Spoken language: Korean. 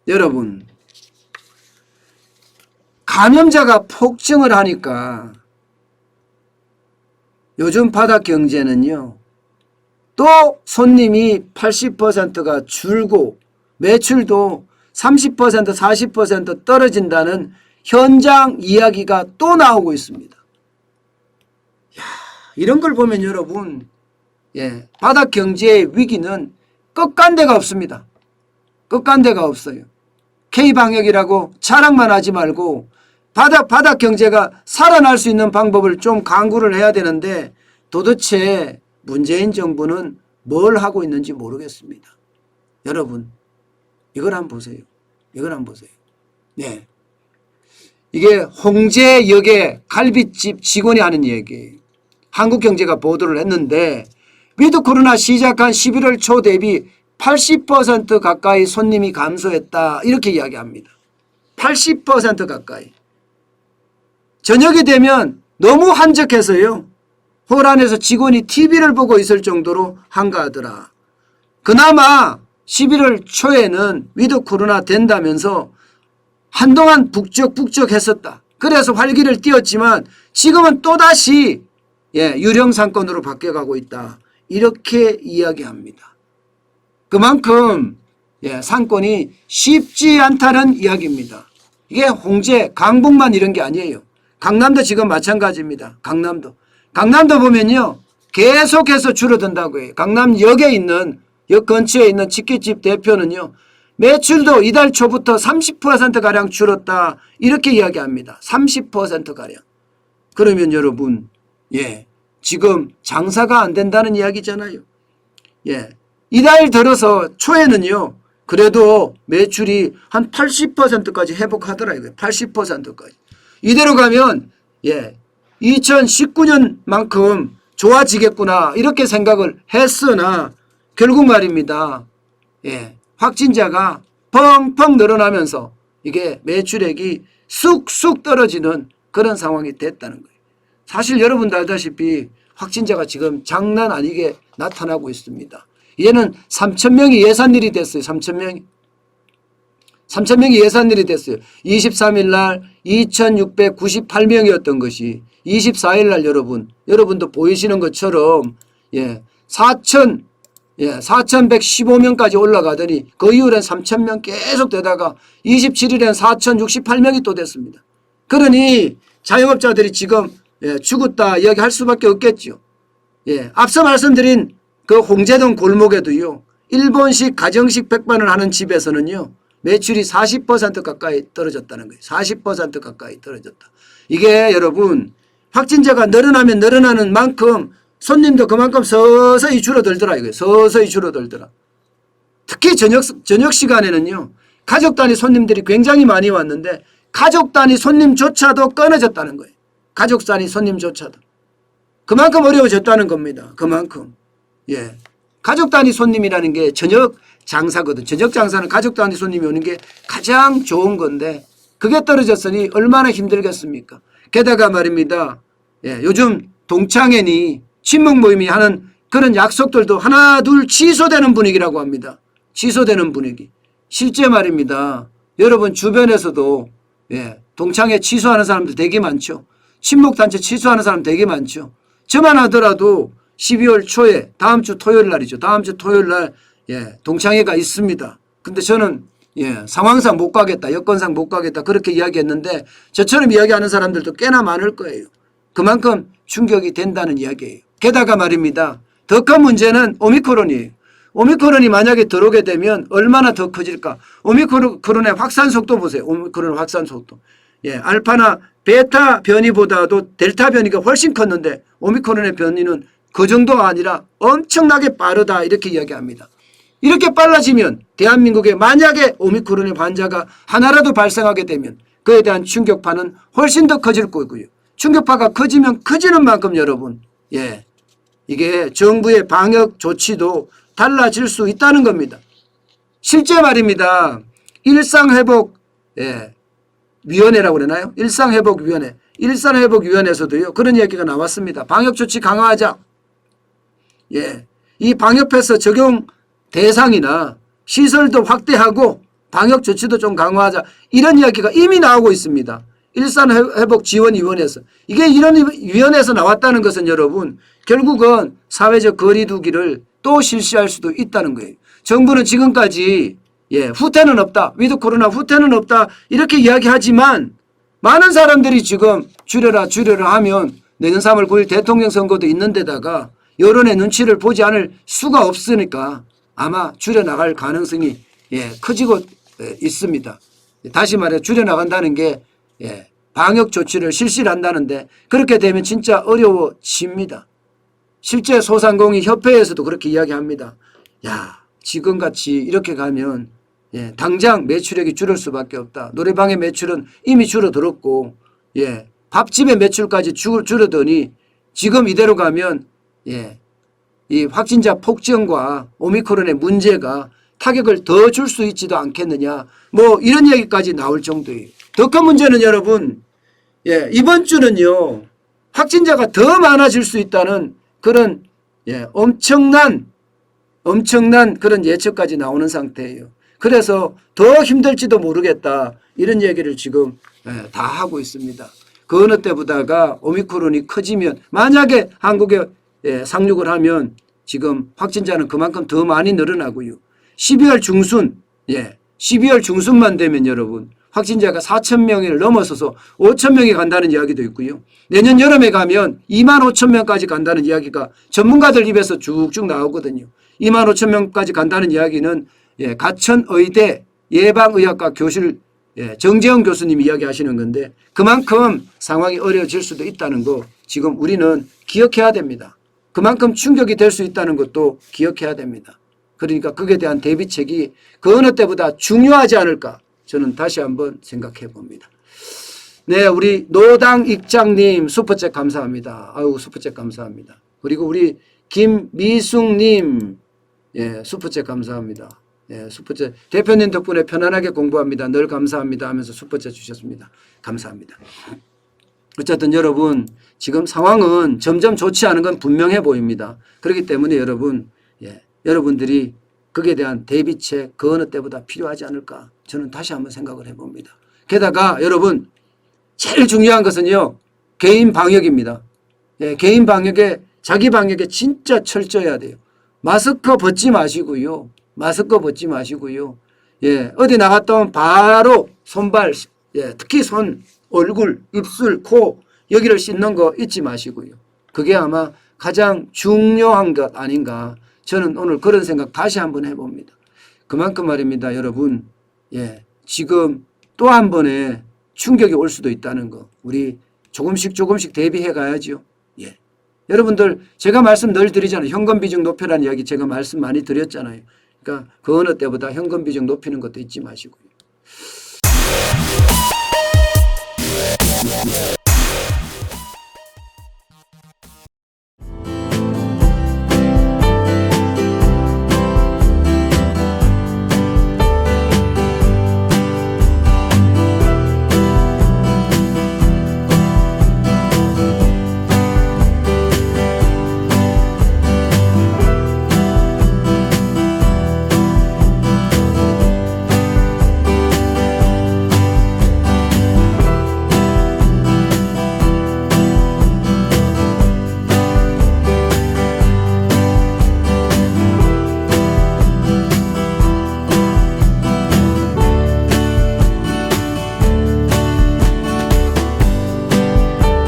여러분, 감염자가 폭증을 하니까 요즘 바닥 경제는요, 또 손님이 80%가 줄고 매출도 30% 40% 떨어진다는 현장 이야기가 또 나오고 있습니다. 야, 이런 걸 보면 여러분, 바닥 경제의 위기는 끝간 데가 없습니다. 끝간 데가 없어요. K방역이라고 자랑만 하지 말고 바닥 경제가 살아날 수 있는 방법을 좀 강구를 해야 되는데 도대체 문재인 정부는 뭘 하고 있는지 모르겠습니다. 여러분, 이걸 한번 보세요. 이걸 한번 보세요. 네. 이게 홍제역의 갈비집 직원이 하는 얘기예요. 한국경제가 보도를 했는데 위드 코로나 시작한 11월 초 대비 80% 가까이 손님이 감소했다. 이렇게 이야기합니다. 80% 가까이. 저녁이 되면 너무 한적해서요. 홀 안에서 직원이 TV를 보고 있을 정도로 한가하더라. 그나마 11월 초에는 위드 코로나 된다면서 한동안 북적북적했었다. 그래서 활기를 띄웠지만 지금은 또다시 유령 상권으로 바뀌어가고 있다. 이렇게 이야기합니다. 그만큼 상권이 쉽지 않다는 이야기입니다. 이게 홍제, 강북만 이런 게 아니에요. 강남도 지금 마찬가지입니다. 강남도 보면요, 계속해서 줄어든다고 해요. 강남역에 있는, 역 근처에 있는 치킨집 대표는요, 매출도 이달 초부터 30%가량 줄었다. 이렇게 이야기합니다. 30%가량. 그러면 여러분, 지금 장사가 안 된다는 이야기잖아요. 이달 들어서 초에는요, 그래도 매출이 한 80%까지 회복하더라고요. 80%까지. 이대로 가면 2019년만큼 좋아지겠구나 이렇게 생각을 했으나 결국 말입니다. 확진자가 펑펑 늘어나면서 이게 매출액이 쑥쑥 떨어지는 그런 상황이 됐다는 거예요. 사실 여러분도 알다시피 확진자가 지금 장난 아니게 나타나고 있습니다. 얘는 3,000명이 예산일이 됐어요. 3,000명이 예산일이 됐어요. 23일 날 2,698명이었던 것이 24일 날 여러분도 보이시는 것처럼 4,115명까지 올라가더니 그 이후엔 3,000명 계속 되다가 27일엔 4,068명이 또 됐습니다. 그러니 자영업자들이 지금 죽었다 이야기할 수밖에 없겠죠. 앞서 말씀드린 그 홍제동 골목에도요, 일본식 가정식 백반을 하는 집에서는요, 매출이 40% 가까이 떨어졌다는 거예요. 40% 가까이 떨어졌다. 이게 여러분, 확진자가 늘어나면 늘어나는 만큼 손님도 그만큼 서서히 줄어들더라 이거예요. 서서히 줄어들더라. 특히 저녁 시간에는요, 가족 단위 손님들이 굉장히 많이 왔는데 가족 단위 손님조차도 끊어졌다는 거예요. 가족 단위 손님조차도. 그만큼 어려워졌다는 겁니다. 그만큼. 가족 단위 손님이라는 게 저녁 장사거든. 저녁 장사는 가족 단위 손님이 오는 게 가장 좋은 건데 그게 떨어졌으니 얼마나 힘들겠습니까? 게다가 말입니다. 요즘 동창회니 친목 모임이 하는 그런 약속들도 하나 둘 취소되는 분위기라고 합니다. 취소되는 분위기. 실제 말입니다. 여러분 주변에서도 동창회 취소하는 사람들 되게 많죠. 친목단체 취소하는 사람 되게 많죠. 저만 하더라도 12월 초에 다음 주 토요일 날이죠. 다음 주 토요일 날 동창회가 있습니다. 근데 저는 상황상 못 가겠다. 여건상 못 가겠다. 그렇게 이야기했는데 저처럼 이야기하는 사람들도 꽤나 많을 거예요. 그만큼 충격이 된다는 이야기예요. 게다가 말입니다. 더 큰 문제는 오미크론이에요. 오미크론이 만약에 들어오게 되면 얼마나 더 커질까. 오미크론의 확산 속도 보세요. 오미크론의 확산 속도. 알파나 베타 변이보다도 델타 변이가 훨씬 컸는데 오미크론의 변이는 그 정도가 아니라 엄청나게 빠르다 이렇게 이야기합니다. 이렇게 빨라지면 대한민국에 만약에 오미크론의 환자가 하나라도 발생하게 되면 그에 대한 충격파는 훨씬 더 커질 거고요. 충격파가 커지면 커지는 만큼 여러분 이게 정부의 방역 조치도 달라질 수 있다는 겁니다. 실제 말입니다. 일상회복위원회라고 그러나요? 일상회복위원회. 일상회복위원회에서도요. 그런 얘기가 나왔습니다. 방역조치 강화하자. 이 방역 패스 적용 대상이나 시설도 확대하고 방역 조치도 좀 강화하자. 이런 이야기가 이미 나오고 있습니다. 일산회복지원위원회에서. 이게 이런 위원회에서 나왔다는 것은 여러분 결국은 사회적 거리 두기를 또 실시할 수도 있다는 거예요. 정부는 지금까지 후퇴는 없다. 위드 코로나 후퇴는 없다. 이렇게 이야기하지만 많은 사람들이 지금 줄여라 하면 내년 3월 9일 대통령 선거도 있는 데다가 여론의 눈치를 보지 않을 수가 없으니까 아마 줄여나갈 가능성이 커지고 있습니다. 다시 말해 줄여나간다는 게 방역 조치를 실시를 한다는데 그렇게 되면 진짜 어려워집니다. 실제 소상공인 협회에서도 그렇게 이야기합니다. 야, 지금같이 이렇게 가면 당장 매출액이 줄을 수밖에 없다. 노래방의 매출은 이미 줄어들었고 밥집의 매출까지 줄어드니 지금 이대로 가면 이 확진자 폭증과 오미크론의 문제가 타격을 더 줄 수 있지도 않겠느냐. 뭐 이런 얘기까지 나올 정도예요. 더 큰 문제는 여러분 이번 주는요 확진자가 더 많아질 수 있다는 그런 엄청난 그런 예측까지 나오는 상태예요. 그래서 더 힘들지도 모르겠다 이런 얘기를 지금 다 하고 있습니다. 그 어느 때보다가 오미크론이 커지면 만약에 한국에 상륙을 하면 지금 확진자는 그만큼 더 많이 늘어나고요. 12월 중순만 되면 여러분 확진자가 4,000명을 넘어서서 5,000명이 간다는 이야기도 있고요. 내년 여름에 가면 25,000명까지 간다는 이야기가 전문가들 입에서 쭉쭉 나오거든요. 25,000명까지 간다는 이야기는 가천의대 예방의학과 교실 정재영 교수님이 이야기하시는 건데 그만큼 상황이 어려워질 수도 있다는 거 지금 우리는 기억해야 됩니다. 그만큼 충격이 될 수 있다는 것도 기억해야 됩니다. 그러니까 그에 대한 대비책이 그 어느 때보다 중요하지 않을까 저는 다시 한번 생각해 봅니다. 네, 우리 노당 익장님 슈퍼챗 감사합니다. 아유 슈퍼챗 감사합니다. 그리고 우리 김미숙님 슈퍼챗 감사합니다. 슈퍼챗 대표님 덕분에 편안하게 공부합니다. 늘 감사합니다 하면서 슈퍼챗 주셨습니다. 감사합니다. 어쨌든 여러분 지금 상황은 점점 좋지 않은 건 분명해 보입니다. 그렇기 때문에 여러분들이 거기에 대한 대비책 그 어느 때보다 필요하지 않을까 저는 다시 한번 생각을 해봅니다. 게다가 여러분 제일 중요한 것은요 개인 방역입니다. 개인 방역에 자기 방역에 진짜 철저해야 돼요. 마스크 벗지 마시고요. 어디 나갔다 오면 바로 손발 특히 손, 얼굴, 입술, 코 여기를 씻는 거 잊지 마시고요. 그게 아마 가장 중요한 것 아닌가 저는 오늘 그런 생각 다시 한번 해봅니다. 그만큼 말입니다. 여러분 지금 또 한 번의 충격이 올 수도 있다는 거 우리 조금씩 대비해 가야죠. 여러분들 제가 말씀 늘 드리잖아요. 현금 비중 높여라는 이야기 제가 말씀 많이 드렸잖아요. 그러니까 그 어느 때보다 현금 비중 높이는 것도 잊지 마시고요.